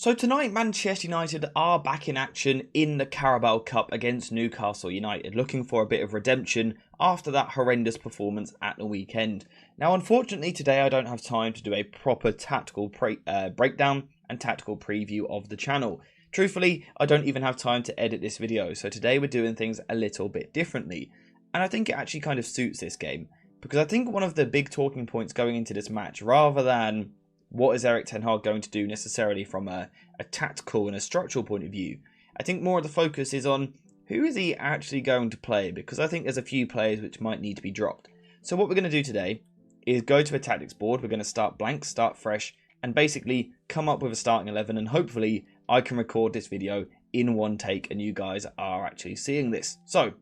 So tonight, Manchester United are back in action in the Carabao Cup against Newcastle United, looking for a bit of redemption after that horrendous performance at the weekend. Now, unfortunately, today I don't have time to do a proper tactical breakdown and tactical preview of the channel. Truthfully, I don't even have time to edit this video, so today we're doing things a little bit differently. And I think it actually kind of suits this game, because I think one of the big talking points going into this match, rather than what is Erik ten Hag going to do necessarily from a tactical and a structural point of view, I think more of the focus is on who is he actually going to play, because I think there's a few players which might need to be dropped. So what we're going to do today is go to a tactics board. We're going to start blank, start fresh, and basically come up with a starting 11, and hopefully I can record this video in one take and you guys are actually seeing this. So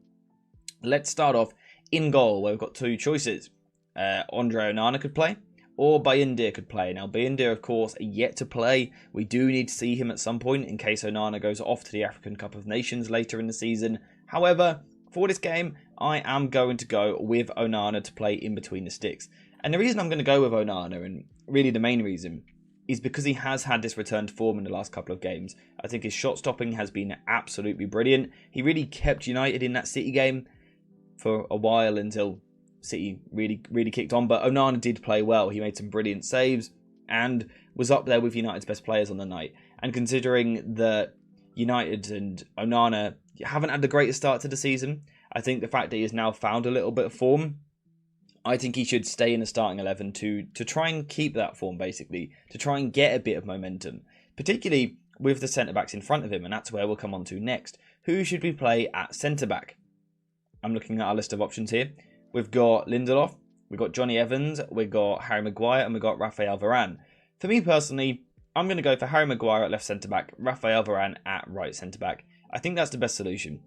let's start off in goal, where we've got two choices. Andre Onana could play, or Bayindir could play. Now, Bayindir, of course, yet to play. We do need to see him at some point in case Onana goes off to the African Cup of Nations later in the season. However, for this game, I am going to go with Onana to play in between the sticks. And the reason I'm going to go with Onana, and really the main reason, is because he has had this return to form in the last couple of games. I think his shot stopping has been absolutely brilliant. He really kept United in that City game for a while until City really kicked on, but Onana did play well. He made some brilliant saves and was up there with United's best players on the night. And considering that United and Onana haven't had the greatest start to the season, I think the fact that he has now found a little bit of form, I think he should stay in the starting 11 to try and keep that form, basically, to try and get a bit of momentum, particularly with the centre-backs in front of him, and that's where we'll come on to next. Who should we play at centre-back? I'm looking at our list of options here. We've got Lindelof, we've got Johnny Evans, we've got Harry Maguire, and we've got Raphael Varane. For me personally, I'm going to go for Harry Maguire at left centre-back, Raphael Varane at right centre-back. I think that's the best solution.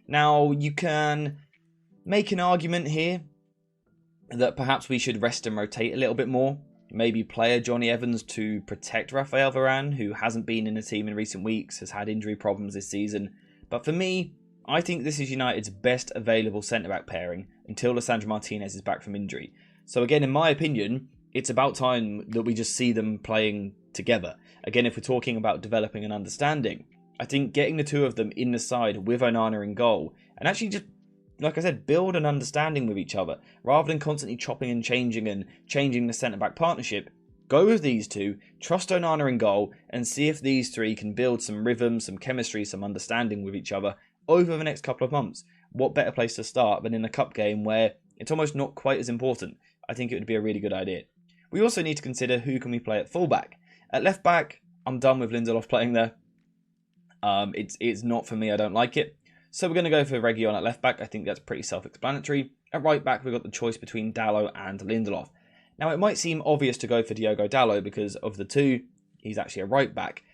Now, you can make an argument here that perhaps we should rest and rotate a little bit more. Maybe play a Johnny Evans to protect Raphael Varane, who hasn't been in the team in recent weeks, has had injury problems this season. But for me, I think this is United's best available centre-back pairing until Lisandro Martinez is back from injury. So again, in my opinion, it's about time that we just see them playing together. Again, if we're talking about developing an understanding, I think getting the two of them in the side with Onana in goal, and actually just, like I said, build an understanding with each other, rather than constantly chopping and changing the centre-back partnership. Go with these two, trust Onana in goal, and see if these three can build some rhythm, some chemistry, some understanding with each other over the next couple of months. What better place to start than in a cup game where it's almost not quite as important? I think it would be a really good idea. We also need to consider who can we play at fullback. At left back, I'm done with Lindelof playing there. It's not for me, I don't like it. So we're going to go for Reguilon at left back. I think that's pretty self-explanatory. At right back, we've got the choice between Dalot and Lindelof. Now, it might seem obvious to go for Diogo Dalot because of the two, he's actually a right back.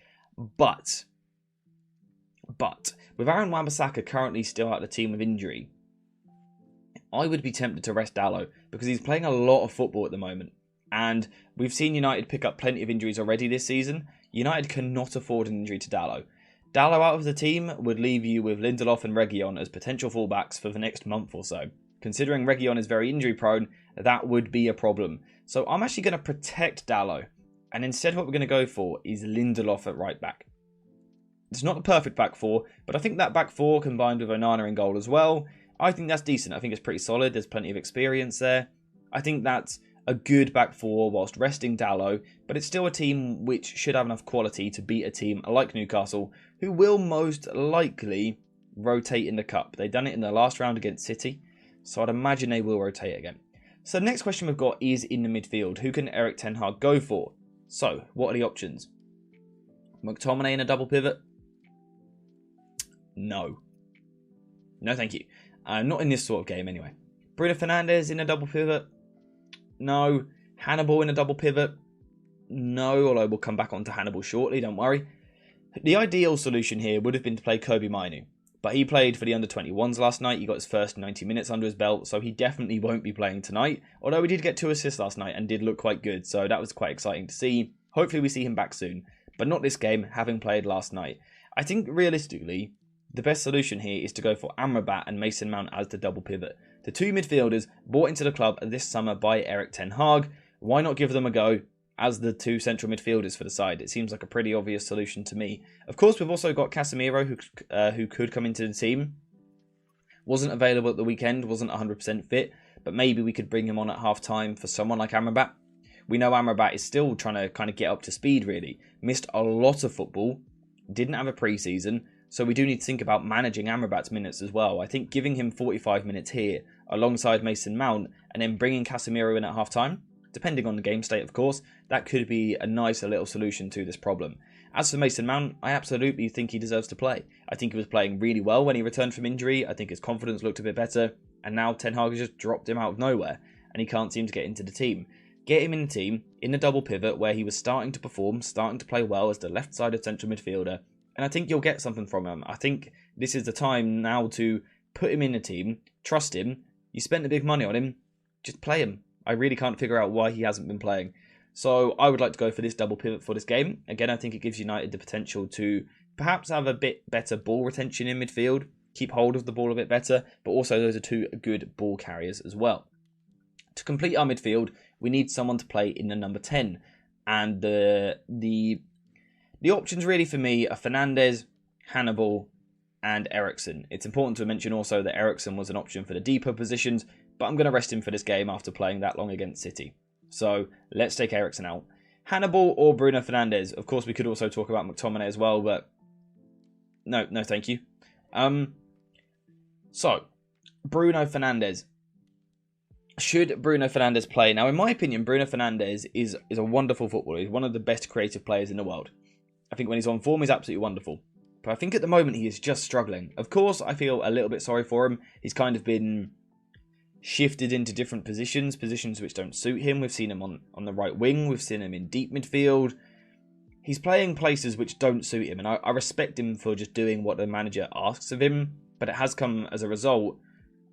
But with Aaron Wan-Bissaka currently still out of the team with injury, I would be tempted to rest Dalot because he's playing a lot of football at the moment. And we've seen United pick up plenty of injuries already this season. United cannot afford an injury to Dalot. Dalot out of the team would leave you with Lindelof and Reguilon as potential fullbacks for the next month or so. Considering Reguilon is very injury prone, that would be a problem. So I'm actually going to protect Dalot. And instead what we're going to go for is Lindelof at right back. It's not the perfect back four, but I think that back four combined with Onana in goal as well, I think that's decent. I think it's pretty solid. There's plenty of experience there. I think that's a good back four whilst resting Dalot, but it's still a team which should have enough quality to beat a team like Newcastle, who will most likely rotate in the cup. They've done it in the last round against City, so I'd imagine they will rotate again. So the next question we've got is in the midfield. Who can Erik ten Hag go for? So, what are the options? McTominay in a double pivot? No. No, thank you. Not in this sort of game, anyway. Bruno Fernandes in a double pivot? No. Hannibal in a double pivot? No, although we'll come back onto Hannibal shortly, don't worry. The ideal solution here would have been to play Kobbie Mainoo, but he played for the under-21s last night. He got his first 90 minutes under his belt, so he definitely won't be playing tonight, although he did get 2 assists last night and did look quite good, so that was quite exciting to see. Hopefully we see him back soon, but not this game, having played last night. I think realistically, the best solution here is to go for Amrabat and Mason Mount as the double pivot. The two midfielders brought into the club this summer by Erik ten Hag. Why not give them a go? as the two central midfielders for the side. It seems like a pretty obvious solution to me. Of course, we've also got Casemiro, who could come into the team. Wasn't available at the weekend, wasn't 100% fit, but maybe we could bring him on at half-time for someone like Amrabat. We know Amrabat is still trying to kind of get up to speed, really. Missed a lot of football, didn't have a pre-season, so we do need to think about managing Amrabat's minutes as well. I think giving him 45 minutes here, alongside Mason Mount, and then bringing Casemiro in at half-time, depending on the game state, of course, that could be a nicer little solution to this problem. As for Mason Mount, I absolutely think he deserves to play. I think he was playing really well when he returned from injury. I think his confidence looked a bit better. And now Ten Hag has just dropped him out of nowhere. And he can't seem to get into the team. Get him in the team, in the double pivot, where he was starting to perform, starting to play well as the left-sided central midfielder. And I think you'll get something from him. I think this is the time now to put him in the team, trust him. You spent the big money on him, just play him. I really can't figure out why he hasn't been playing. So I would like to go for this double pivot for this game. Again, I think it gives United the potential to perhaps have a bit better ball retention in midfield, keep hold of the ball a bit better, but also those are two good ball carriers as well. To complete our midfield, we need someone to play in the number 10. And the options really for me are Fernandes, Hannibal, and Eriksen. It's important to mention also that Eriksen was an option for the deeper positions, but I'm going to rest him for this game after playing that long against City. So let's take Eriksen out. Hannibal or Bruno Fernandes. Of course, we could also talk about McTominay as well, but no, thank you. So, Bruno Fernandes. Should Bruno Fernandes play? Now, in my opinion, Bruno Fernandes is a wonderful footballer. He's one of the best creative players in the world. I think when he's on form, he's absolutely wonderful. But I think at the moment, he is just struggling. Of course, I feel a little bit sorry for him. He's kind of been shifted into different positions which don't suit him. We've seen him on the right wing. We've seen him in deep midfield. He's playing places which don't suit him. And I respect him for just doing what the manager asks of him. But it has come as a result,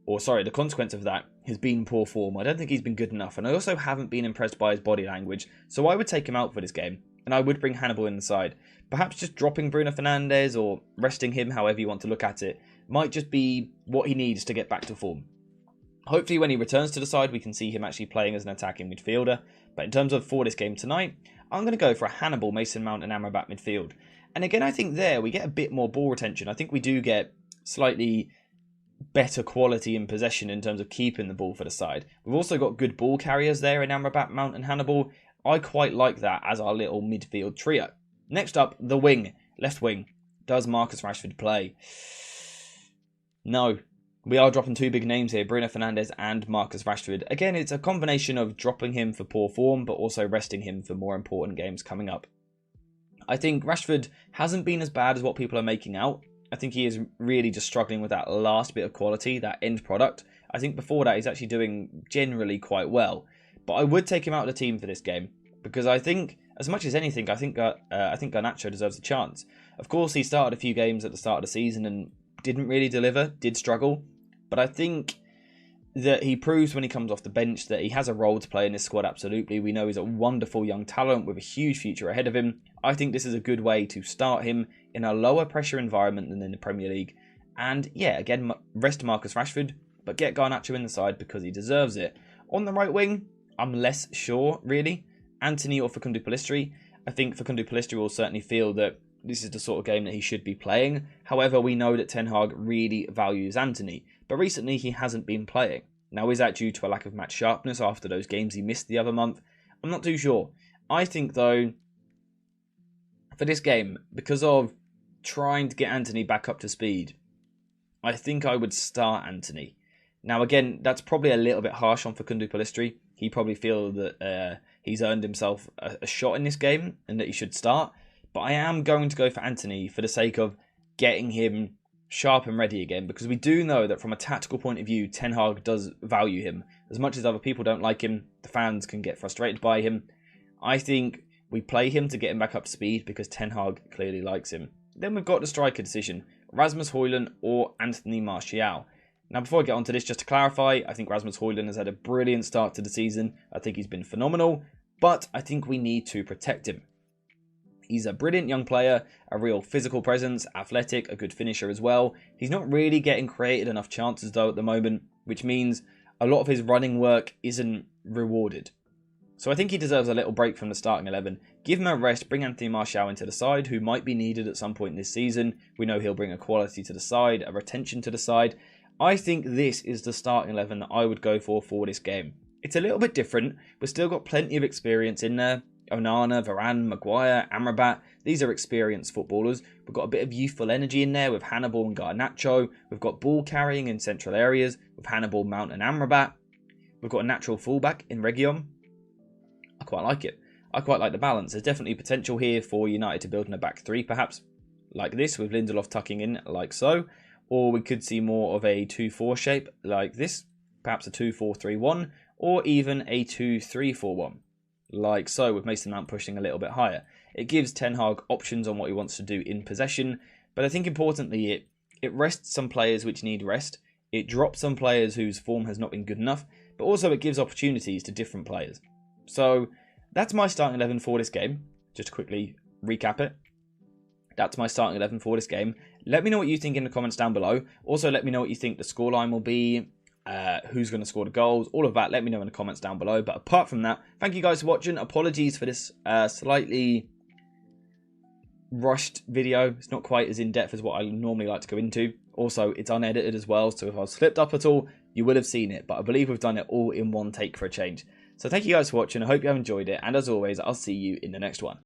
the consequence of that has been poor form. I don't think he's been good enough. And I also haven't been impressed by his body language. So I would take him out for this game. And I would bring Hannibal in the side. Perhaps just dropping Bruno Fernandes or resting him, however you want to look at it, might just be what he needs to get back to form. Hopefully when he returns to the side, we can see him actually playing as an attacking midfielder. But in terms of for this game tonight, I'm going to go for a Hannibal, Mason Mount and Amrabat midfield. And again, I think there we get a bit more ball retention. I think we do get slightly better quality in possession in terms of keeping the ball for the side. We've also got good ball carriers there in Amrabat, Mount and Hannibal. I quite like that as our little midfield trio. Next up, the wing. Left wing. Does Marcus Rashford play? No. We are dropping two big names here, Bruno Fernandes and Marcus Rashford. Again, it's a combination of dropping him for poor form, but also resting him for more important games coming up. I think Rashford hasn't been as bad as what people are making out. I think he is really just struggling with that last bit of quality, that end product. I think before that, he's actually doing generally quite well. But I would take him out of the team for this game, because I think, as much as anything, I think Garnacho deserves a chance. Of course, he started a few games at the start of the season and didn't really deliver, did struggle. But I think that he proves when he comes off the bench that he has a role to play in this squad, absolutely. We know he's a wonderful young talent with a huge future ahead of him. I think this is a good way to start him in a lower pressure environment than in the Premier League. And yeah, again, rest Marcus Rashford, but get Garnacho in the side because he deserves it. On the right wing, I'm less sure, really. Antony or Facundo Pellistri. I think Facundo Pellistri will certainly feel that this is the sort of game that he should be playing. However, we know that Ten Hag really values Antony, but recently he hasn't been playing. Now, is that due to a lack of match sharpness after those games he missed the other month? I'm not too sure. I think, though, for this game, because of trying to get Antony back up to speed, I think I would start Antony. Now, again, that's probably a little bit harsh on Facundo Pellistri. He probably feels that he's earned himself a shot in this game and that he should start. But I am going to go for Antony for the sake of getting him sharp and ready again, because we do know that from a tactical point of view, Ten Hag does value him. As much as other people don't like him, the fans can get frustrated by him. I think we play him to get him back up to speed because Ten Hag clearly likes him. Then we've got the striker decision, Rasmus Højlund or Anthony Martial. Now, before I get onto this, just to clarify, I think Rasmus Højlund has had a brilliant start to the season. I think he's been phenomenal, but I think we need to protect him. He's a brilliant young player, a real physical presence, athletic, a good finisher as well. He's not really getting created enough chances though at the moment, which means a lot of his running work isn't rewarded. So I think he deserves a little break from the starting 11. Give him a rest, bring Anthony Martial into the side, who might be needed at some point this season. We know he'll bring a quality to the side, a retention to the side. I think this is the starting 11 that I would go for this game. It's a little bit different. We've still got plenty of experience in there. Onana, Varane, Maguire, Amrabat. These are experienced footballers. We've got a bit of youthful energy in there with Hannibal and Garnacho. We've got ball carrying in central areas with Hannibal, Mount and Amrabat. We've got a natural fullback in Reguilon. I quite like it. I quite like the balance. There's definitely potential here for United to build in a back three, perhaps like this, with Lindelof tucking in like so. Or we could see more of a 2-4 shape like this, perhaps a 2-4-3-1, or even a 2-3-4-1, like so, with Mason Mount pushing a little bit higher. It gives Ten Hag options on what he wants to do in possession, but I think importantly it rests some players which need rest. It drops some players whose form has not been good enough, but also it gives opportunities to different players. So that's my starting 11 for this game. Just to quickly recap it. That's my starting 11 for this game. Let me know what you think in the comments down below. Also, let me know what you think the scoreline will be, who's going to score the goals, all of that. Let me know in the comments down below. But apart from that, thank you guys for watching. Apologies for this slightly rushed video. It's not quite as in-depth as what I normally like to go into. Also, it's unedited as well, so if I was slipped up at all, you would have seen it. But I believe we've done it all in one take for a change. So thank you guys for watching. I hope you have enjoyed it. And as always, I'll see you in the next one.